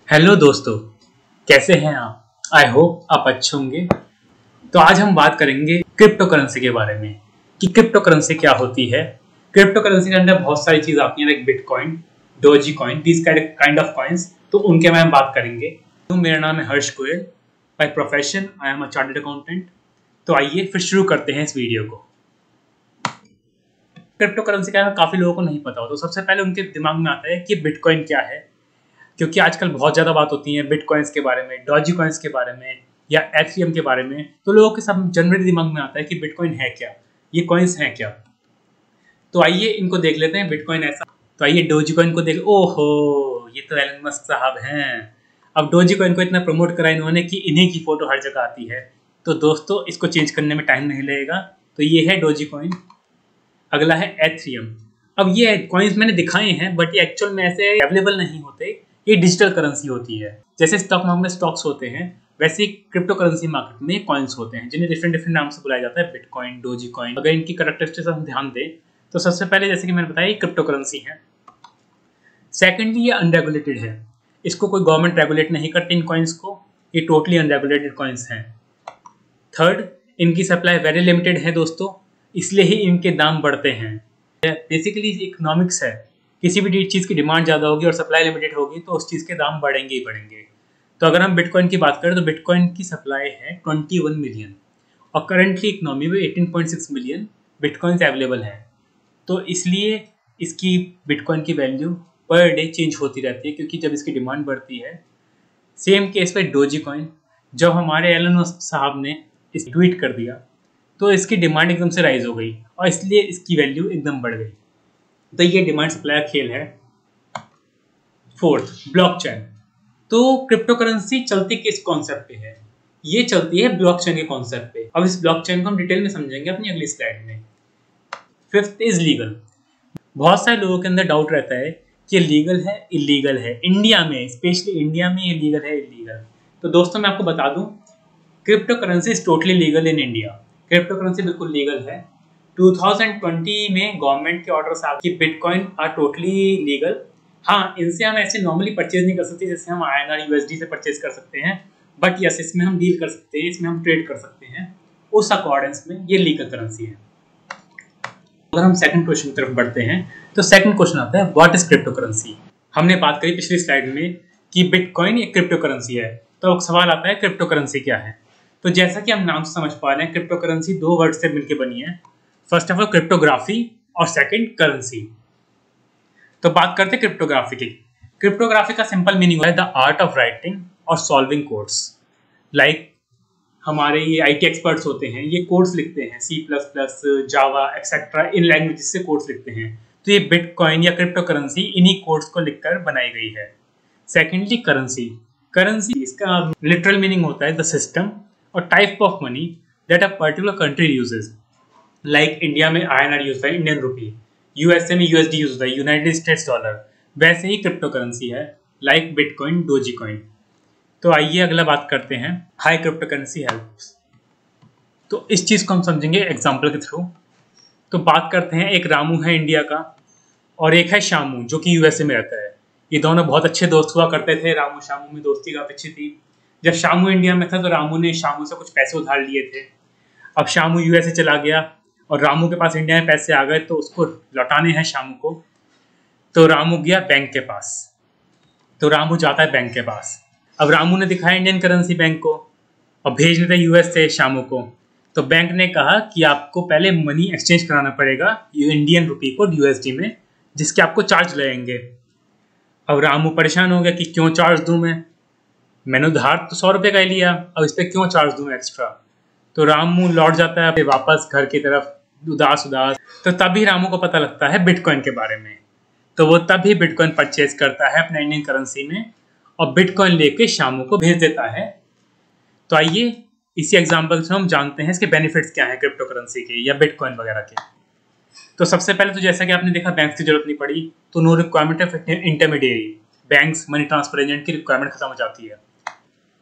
Hello दोस्तों, कैसे हैं आप? आई होप आप अच्छे होंगे। तो आज हम बात करेंगे क्रिप्टो करेंसी के बारे में कि क्रिप्टो करेंसी क्या होती है। क्रिप्टो करेंसी के अंदर बहुत सारी चीज़ आती हैं, like bitcoin, doji coin, this kind of coins. तो उनके बारे में बात करेंगे। तो मेरा नाम है Harsh Goyal. By profession I am a chartered accountant. तो आइए फिर शुरू करते हैं इस वीडियो को। क्रिप्टो करेंसी का काफ़ी लोगों को नहीं पता हो, तो सबसे पहले उनके दिमाग में आता है कि बिटकॉइन क्या है, क्योंकि आजकल बहुत ज़्यादा बात होती है बिटकॉइंस के बारे में, डॉजी कॉइन्स के बारे में या एथेरियम के बारे में। तो लोगों के सब जनरली दिमाग में आता है कि बिटकॉइन है क्या, ये कॉइन्स हैं क्या। तो आइए इनको देख लेते हैं। बिटकॉइन ऐसा, तो आइए डोजी कॉइन को देख। ओहो, ये तो एलन मस्क साहब हैं। अब डोजी कॉइन को इतना प्रमोट करा इन्होंने कि इन्हीं की फोटो हर जगह आती है। तो दोस्तों इसको चेंज करने में टाइम नहीं लगेगा। तो ये है डोजी कॉइन। अगला है एथेरियम। अब ये कॉइन्स मैंने दिखाए हैं, बट ये एक्चुअल में ऐसे अवेलेबल नहीं होते। ये डिजिटल करेंसी होती है। जैसे स्टॉक मार्केट में स्टॉक्स होते हैं, वैसे ही क्रिप्टो करेंसी मार्केट में कॉइन्स होते हैं, जिन्हें डिफरेंट डिफरेंट नाम से बुलाया जाता है, बिटकॉइन, डोजी कॉइन। अगर इनकी कैरेक्टरिस्टिक्स हम ध्यान दें तो सबसे पहले जैसे कि मैंने बताया, ये क्रिप्टो करेंसी है। सेकेंडली ये अनरेगुलेटेड है। इसको कोई गवर्नमेंट रेगुलेट नहीं करती इन कॉइन्स को। ये टोटली अनरेगुलेटेड कॉइन्स हैं। थर्ड, इनकी सप्लाई वेरी लिमिटेड है दोस्तों, इसलिए ही इनके दाम बढ़ते हैं। बेसिकली इकोनॉमिक्स है, किसी भी चीज़ की डिमांड ज़्यादा होगी और सप्लाई लिमिटेड होगी तो उस चीज़ के दाम बढ़ेंगे ही बढ़ेंगे। तो अगर हम बिटकॉइन की बात करें तो बिटकॉइन की सप्लाई है 21 मिलियन और करंटली इकोनॉमी में 18.6 मिलियन बिटकॉइंस अवेलेबल हैं। तो इसलिए इसकी बिटकॉइन की वैल्यू पर डे चेंज होती रहती है, क्योंकि जब इसकी डिमांड बढ़ती है। सेम केस पे डोजी कॉइन, जब हमारे एलन मस्क साहब ने इस ट्वीट कर दिया तो इसकी डिमांड एकदम से राइज हो गई और इसलिए इसकी वैल्यू एकदम बढ़ गई। तो ये डिमांड सप्लाई का खेल है। Fourth, blockchain. तो क्रिप्टो करेंसी चलती किस कॉन्सेप्ट पे है? ये चलती है ब्लॉकचेन के कॉन्सेप्ट पे। अब इस ब्लॉकचेन को हम डिटेल में समझेंगे अपनी अगली स्लाइड में। Fifth is legal. बहुत सारे लोगों के अंदर डाउट रहता है कि लीगल है इलीगल है। इंडिया में, स्पेशली इंडिया में, ये लीगल है इलीगल। तो दोस्तों मैं आपको बता दूं, crypto currency is totally legal in India. Crypto currency बिल्कुल लीगल है। 2020 में गवर्नमेंट के ऑर्डर्स आ कि बिटकॉइन आर टोटली लीगल। हाँ, इनसे हम ऐसे नॉर्मली परचेज नहीं कर सकते जैसे हम INR USD से परचेज कर सकते हैं, बट यस, इसमें हम डील कर सकते हैं, इसमें हम ट्रेड कर सकते हैं। उस अकॉर्डेंस में ये लीगल करेंसी है। अगर हम सेकंड क्वेश्चन की तरफ बढ़ते हैं तो सेकंड क्वेश्चन आता है, व्हाट इज क्रिप्टो करेंसी। हमने बात करी पिछली स्लाइड में कि बिटकॉइन एक क्रिप्टो करेंसी है। तो सवाल आता है क्रिप्टो करेंसी क्या है। तो जैसा कि हम नाम से समझ पा रहे हैं, क्रिप्टो करेंसी दो वर्ड से मिलकर बनी है। फर्स्ट ऑफ ऑल क्रिप्टोग्राफी और सेकंड करेंसी। तो बात करते हैं क्रिप्टोग्राफी की। क्रिप्टोग्राफी का सिंपल मीनिंग है द आर्ट ऑफ राइटिंग और सॉल्विंग कोड्स। लाइक हमारे ये IT एक्सपर्ट्स होते हैं, ये कोड्स लिखते हैं, C++, जावा एक्सेट्रा, इन लैंग्वेजेस से कोड्स लिखते हैं। तो ये बिटकॉइन या क्रिप्टो करेंसी इन्हीं कोड्स को लिखकर बनाई गई है। Secondly currency. करेंसी इसका लिटरल मीनिंग होता है द सिस्टम और type of money that a particular country uses. Like India में INR यूज होता है, इंडियन रुपी। USA में USD यूज होता है, यूनाइटेड स्टेट्स डॉलर। वैसे ही क्रिप्टो करेंसी है, लाइक बिटकॉइन, डोजी कॉइन। तो आइए अगला बात करते हैं, हाई क्रिप्टो करेंसी हेल्प्स। तो इस चीज़ को हम समझेंगे एग्जाम्पल के थ्रू। तो बात करते हैं, एक रामू है इंडिया का और एक है शामू जो कि USA में रहता है। ये दोनों बहुत अच्छे दोस्त हुआ करते थे। रामू शामू में दोस्ती काफी अच्छी थी। जब शामू इंडिया में था तो रामू ने शामू से कुछ पैसे उधार लिए थे। अब शामू USA चला गया और रामू के पास इंडिया में पैसे आ गए, तो उसको लौटाने हैं शामू को। तो रामू गया बैंक के पास। तो रामू जाता है बैंक के पास। अब रामू ने दिखाया इंडियन करेंसी बैंक को और भेज देता US से शामू को। तो बैंक ने कहा कि आपको पहले मनी एक्सचेंज कराना पड़ेगा इंडियन रुपी को USD में, जिसके आपको चार्ज लगेंगे। अब रामू परेशान हो गया कि क्यों चार्ज दूं मैंने उधार तो 100 रुपये का ही लिया, अब इस पर क्यों चार्ज दूं एक्स्ट्रा। तो रामू लौट जाता है वापस घर की तरफ, उदास उदास। तो तभी रामू को पता लगता है बिटकॉइन के बारे में। तो वो तभी बिटकॉइन परचेज करता है अपने इंडियन करेंसी में और बिटकॉइन लेके शामू को भेज देता है। तो आइए इसी एग्जांपल से हम जानते हैं इसके बेनिफिट्स क्या हैं क्रिप्टो करेंसी के या बिटकॉइन वगैरह के। तो सबसे पहले तो जैसा कि आपने देखा, बैंक की जरूरत नहीं पड़ी, तो no requirement of intermediary. Banks money transfer agent की रिक्वायरमेंट खत्म हो जाती है।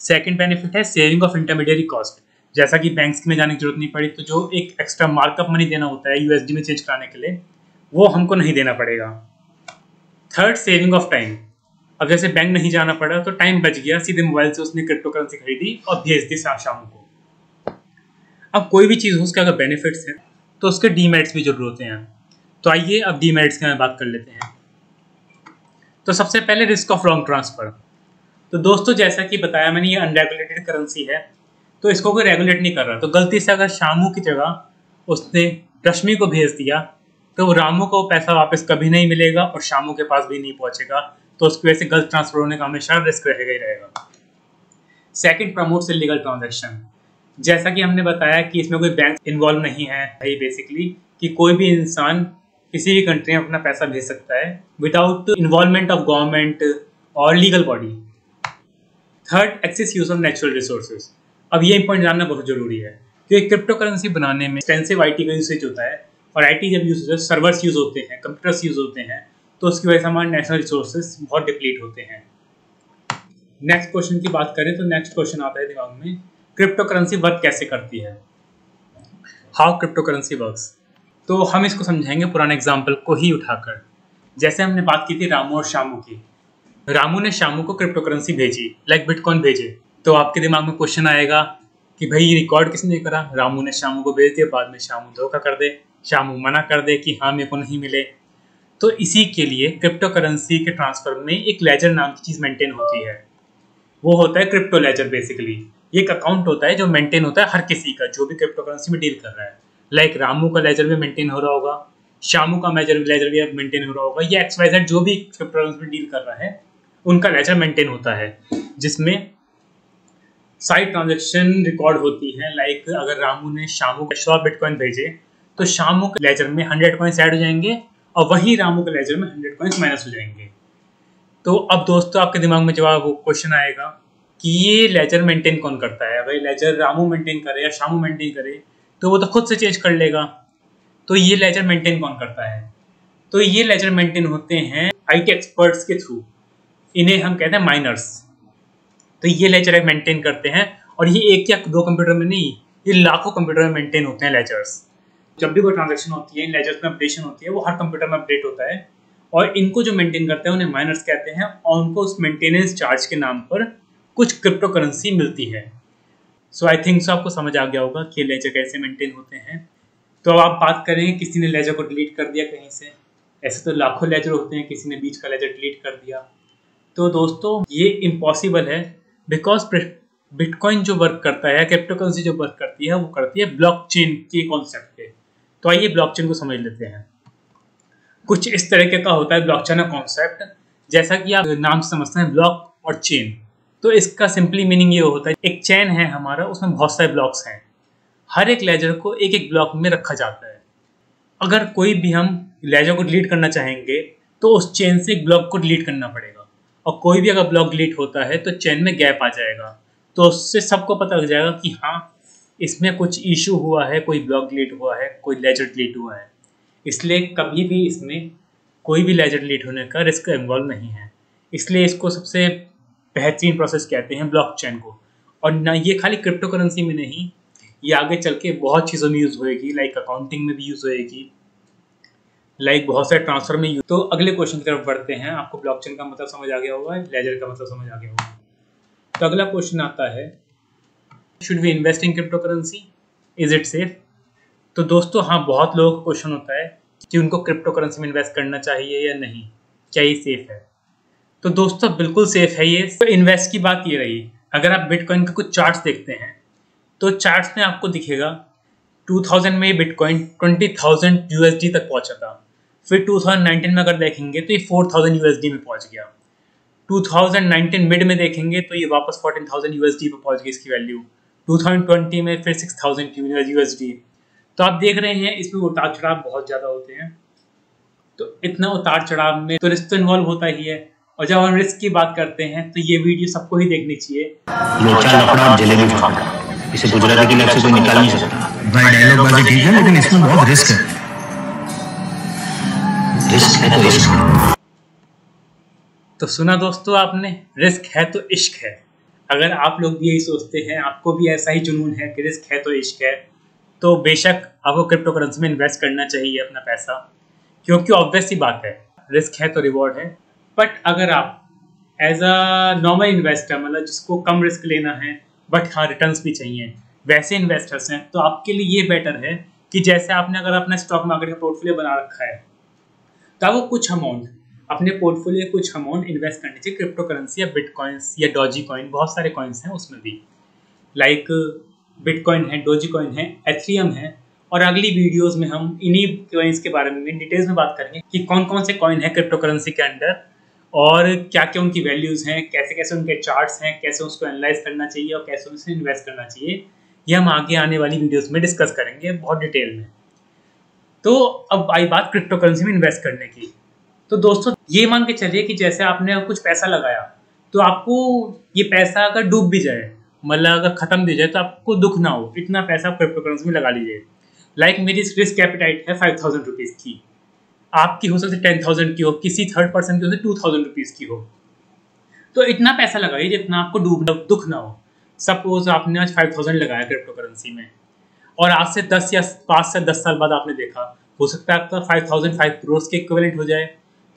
सेकंड बेनिफिट है सेविंग ऑफ इंटरमीडिएरी कॉस्ट। जैसा कि बैंक्स में जाने की जरूरत नहीं पड़ी, तो जो एक एक्स्ट्रा मार्कअप मनी देना होता है USD में चेंज कराने के लिए, वो हमको नहीं देना पड़ेगा। Third, saving of time. अब जैसे बैंक नहीं जाना पड़ा तो टाइम बच गया, सीधे मोबाइल से उसने क्रिप्टो करेंसी खरीदी और भेज दी शाम को। अब कोई भी चीज़ हो उसके अगर बेनिफिट्स हैं तो उसके डीमेरिट्स भी जरूर होते हैं। तो आइए अब डीमेरिट्स की बात कर लेते हैं। तो सबसे पहले रिस्क ऑफ रॉन्ग ट्रांसफर। तो दोस्तों जैसा कि बताया मैंने, ये अनरेगुलेटेड करेंसी है, तो इसको कोई रेगुलेट नहीं कर रहा। तो गलती से अगर शामू की जगह उसने रश्मि को भेज दिया तो रामू को पैसा वापस कभी नहीं मिलेगा और शामू के पास भी नहीं पहुंचेगा। तो उसकी वजह से गलत ट्रांसफर होने का हमेशा रिस्क रहेगा ही रहेगा। Second, promotes illegal transaction. जैसा कि हमने बताया कि इसमें कोई बैंक इन्वॉल्व नहीं है भाई, बेसिकली कि कोई भी इंसान किसी भी कंट्री में अपना पैसा भेज सकता है विदाउट इन्वॉल्वमेंट ऑफ गवर्नमेंट और legal body. Third, access use of natural resources. अब ये पॉइंट जानना बहुत जरूरी है क्योंकि क्रिप्टो करेंसी बनाने में एक्सटेंसिव आईटी का यूसेज होता है, और आईटी जब यूज होता है, सर्वर्स यूज होते हैं, कंप्यूटर्स यूज होते हैं, तो उसकी वजह से हमारे नेशनल रिसोर्सेज बहुत डिप्लीट होते हैं। नेक्स्ट क्वेश्चन की बात करें तो नेक्स्ट क्वेश्चन आता है दिमाग में, क्रिप्टो करेंसी वर्क कैसे करती है, हाउ क्रिप्टो करेंसी वर्क्स। तो हम इसको समझाएंगे पुराने एग्जाम्पल को ही उठाकर। जैसे हमने बात की थी रामू और शामू की। रामू ने शामू को क्रिप्टो करेंसी भेजी, लाइक बिटकॉइन भेजे, तो आपके दिमाग में क्वेश्चन आएगा कि भाई ये रिकॉर्ड किसने करा। रामू ने शामू को भेज दिया, बाद में शामू धोखा कर दे, शामू मना कर दे कि हाँ मेरे को नहीं मिले। तो इसी के लिए क्रिप्टो करेंसी के ट्रांसफर में एक लेजर नाम की चीज़ मेंटेन होती है, वो होता है क्रिप्टो लेजर। बेसिकली ये एक अकाउंट होता है जो मेंटेन होता है हर किसी का जो भी क्रिप्टो करेंसी में डील कर रहा है। लाइक रामू का लेजर भी मेंटेन हो रहा होगा, शामू का लेजर भी मेंटेन हो रहा होगा, या XYZ जो भी क्रिप्टो करेंसी में डील कर रहा है उनका लेजर मेंटेन होता है, जिसमें सारी ट्रांजेक्शन रिकॉर्ड होती है। लाइक अगर रामू ने शामू को 100 बिटकॉइन भेजे तो शामू के लेजर में 100 कॉइन्स ऐड हो जाएंगे और वहीं रामू के लेजर में 100 कॉइन्स माइनस हो जाएंगे। तो अब दोस्तों आपके दिमाग में जवाब वो क्वेश्चन आएगा कि ये लेजर मेंटेन कौन करता है। अगर लेजर रामू मेंटेन करे या शामू मेंटेन करे तो वो तो खुद से चेंज कर लेगा। तो ये लेजर मेंटेन कौन करता है? तो ये लेजर मेंटेन होते हैं आईटी एक्सपर्ट्स के थ्रू, इन्हें हम कहते हैं माइनर्स। तो ये लेजर मेंटेन करते हैं, और ये एक या दो कंप्यूटर में नहीं, ये लाखों कंप्यूटर में मेंटेन होते हैं लेजर्स। जब भी कोई ट्रांजैक्शन होती है, इन लेजर्स में अपडेशन होती है, वो हर कंप्यूटर में अपडेट होता है, और इनको जो मेंटेन करते हैं उन्हें माइनर्स कहते हैं, और उनको उस मेंटेनेंस चार्ज के नाम पर कुछ क्रिप्टो करेंसी मिलती है। सो आई थिंक आपको समझ आ गया होगा कि लेजर कैसे मेंटेन होते हैं। तो अब आप बात करें किसी ने लेजर को डिलीट कर दिया कहीं से, ऐसे तो लाखों लेजर होते हैं, किसी ने बीच का लेजर डिलीट कर दिया। तो दोस्तों ये इम्पॉसिबल है, बिकॉज बिटकॉइन जो वर्क करता है, क्रिप्टो करेंसी जो वर्क करती है, वो करती है ब्लॉकचेन के कॉन्सेप्ट पे। तो आइए ब्लॉकचेन को समझ लेते हैं। कुछ इस तरीके का होता है ब्लॉकचेन का कॉन्सेप्ट, जैसा कि आप नाम से समझते हैं ब्लॉक और चेन। तो इसका सिंपली मीनिंग ये होता है, एक चेन है हमारा, उसमें बहुत सारे ब्लॉक्स हैं, हर एक लेजर को एक एक ब्लॉक में रखा जाता है। अगर कोई भी हम लेजर को डिलीट करना चाहेंगे तो उस चेन से एक ब्लॉक को डिलीट करना पड़ेगा, और कोई भी अगर ब्लॉक डिलीट होता है तो चेन में गैप आ जाएगा। तो उससे सबको पता लग जाएगा कि हाँ इसमें कुछ इशू हुआ है, कोई ब्लॉक डिलीट हुआ है, कोई लेजर डिलीट हुआ है। इसलिए कभी भी इसमें कोई भी लेजर डिलीट होने का रिस्क इन्वॉल्व नहीं है। इसलिए इसको सबसे बेहतरीन प्रोसेस कहते हैं ब्लॉकचेन को। और ना ये खाली क्रिप्टो करेंसी में नहीं, ये आगे चल के बहुत चीज़ों में यूज़ होएगी, लाइक अकाउंटिंग में भी यूज़ होएगी, लाइक बहुत सारे ट्रांसफर में यूज। तो अगले क्वेश्चन की तरफ बढ़ते हैं। आपको ब्लॉकचेन का मतलब समझ आ गया होगा, लेजर का मतलब समझ आ गया होगा। तो अगला क्वेश्चन आता है, should we invest in crypto currency, is it safe? तो दोस्तों हाँ, बहुत लोगों का क्वेश्चन होता है कि उनको क्रिप्टो करेंसी में इन्वेस्ट करना चाहिए या नहीं, क्या ये सेफ है? तो दोस्तों बिल्कुल सेफ है ये। तो इन्वेस्ट की बात ये रही, अगर आप बिटकॉइन के कुछ चार्ट्स देखते हैं तो चार्ट्स में आपको दिखेगा 2000 में बिटकॉइन 20,000 USD तक पहुंचा था। फिर 2019 में अगर देखेंगे तो ये 4,000 USD में पहुंच गया। 2019 मिड में देखेंगे तो ये वापस 14,000 USD पे पहुंच गई इसकी वैल्यू। 2020 में फिर 6,000 USD। तो आप देख रहे हैं इसमें उतार चढ़ाव बहुत ज़्यादा होते हैं। तो इतना उतार चढ़ाव में तो रिस्क तो इन्वॉल्व होता ही है, और जब हम रिस्क की बात करते हैं तो ये वीडियो सबको ही देखनी चाहिए। इसे गुजराती के लफ्ज़ से कोई निकाल नहीं सकता। भाई डायलॉग बाजी ठीक है, लेकिन इसमें बहुत रिस्क है। रिस्क है तो इश्क है। तो सुना दोस्तों आपने, रिस्क है तो इश्क है। अगर आप लोग भी यही सोचते हैं, आपको भी ऐसा ही जुनून है कि रिस्क है तो इश्क है, तो बेशक आपको क्रिप्टो करेंसी में इन्वेस्ट करना चाहिए अपना पैसा, क्योंकि ऑब्वियस सी बात है, रिस्क है तो रिवॉर्ड है। बट अगर आप एज अ नॉर्मल इन्वेस्टर, मतलब जिसको कम रिस्क लेना है बट हाँ रिटर्न्स भी चाहिए, वैसे इन्वेस्टर्स हैं, तो आपके लिए ये बेटर है कि जैसे आपने अगर अपना स्टॉक मार्केट का पोर्टफोलियो बना रखा है तो वो कुछ अमाउंट अपने पोर्टफोलियो कुछ अमाउंट इन्वेस्ट करनी चाहिए क्रिप्टो करेंसी या बिटकॉइंस या डॉजी कॉइन, बहुत सारे कॉइन्स हैं उसमें भी, लाइक बिटकॉइन है, डॉजी कॉइन है, एथेरियम है। और अगली वीडियोस में हम इन्हीं कॉइन्स के बारे में डिटेल्स में बात करेंगे कि कौन कौन से कॉइन है क्रिप्टो करेंसी के अंडर और क्या क्या उनकी वैल्यूज़ हैं, कैसे कैसे उनके चार्ट्स हैं, कैसे उसको एनालाइज करना चाहिए और कैसे उनसे इन्वेस्ट करना चाहिए। ये हम आगे आने वाली वीडियोस में डिस्कस करेंगे बहुत डिटेल में। तो अब आई बात क्रिप्टो करेंसी में इन्वेस्ट करने की। तो दोस्तों ये मान के चलिए कि जैसे आपने कुछ पैसा लगाया तो आपको ये पैसा अगर डूब भी जाए, मतलब अगर खत्म भी जाए, तो आपको दुख ना हो, इतना पैसा क्रिप्टो करेंसी में लगा लीजिए। लाइक मेरी रिस्क कैपिटाइट है 5000 रुपीज़ की, आपकी हो सकती है 10,000 की हो, किसी थर्ड पर्सन की हो सकती 2000 रुपीज़ की हो। तो इतना पैसा लगाइए जितना आपको दुख ना हो। सपोज आपने आज 5000 लगाया क्रिप्टो करेंसी में और आज से 10 या 5 से 10 साल बाद आपने देखा, हो सकता है आपका 5005 करोड़ के इक्विवेलेंट हो जाए,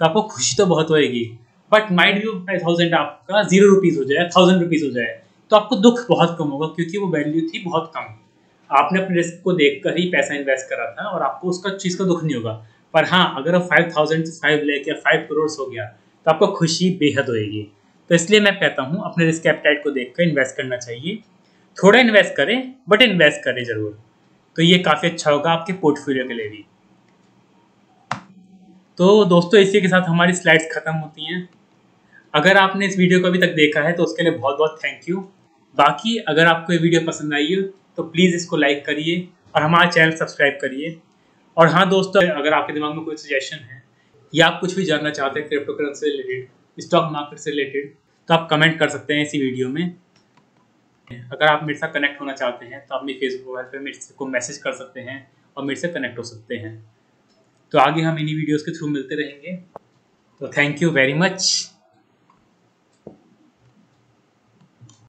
तो आपको खुशी तो बहुत होएगी, बट माइट भी 5000 आपका 0 रुपीज़ हो जाए, 1000 रुपीज़ हो जाए, तो आपको दुख बहुत कम होगा क्योंकि वो वैल्यू थी बहुत कम। आपने अपने रिस्क को देखकर ही पैसा इन्वेस्ट करा था और आपको उसका चीज़ का दुख नहीं होगा। पर हाँ, अगर 5000 से 5 लाख या 5 करोड़ हो गया तो आपको खुशी बेहद होएगी। तो इसलिए मैं कहता हूँ अपने रिस्क एपेटाइट को देखकर इन्वेस्ट करना चाहिए। थोड़ा इन्वेस्ट करें बट इन्वेस्ट करें ज़रूर, तो ये काफ़ी अच्छा होगा आपके पोर्टफोलियो के लिए भी। तो दोस्तों इसी के साथ हमारी स्लाइड्स ख़त्म होती हैं। अगर आपने इस वीडियो को अभी तक देखा है तो उसके लिए बहुत बहुत थैंक यू। बाकी अगर आपको ये वीडियो पसंद आई हो तो प्लीज़ इसको लाइक करिए और हमारा चैनल सब्सक्राइब करिए। और हाँ दोस्तों, अगर आपके दिमाग में कोई सजेशन है या आप कुछ भी जानना चाहते हैं क्रिप्टो करेंसी से रिलेटेड, स्टॉक मार्केट से रिलेटेड, तो आप कमेंट कर सकते हैं इसी वीडियो में। अगर आप मेरे साथ कनेक्ट होना चाहते हैं तो आप मेरे फेसबुक प्रोफाइल पर मेरे को मैसेज कर सकते हैं और मेरे से कनेक्ट हो सकते हैं। तो आगे हम इन्हीं वीडियोज़ के थ्रू मिलते रहेंगे। तो थैंक यू वेरी मच।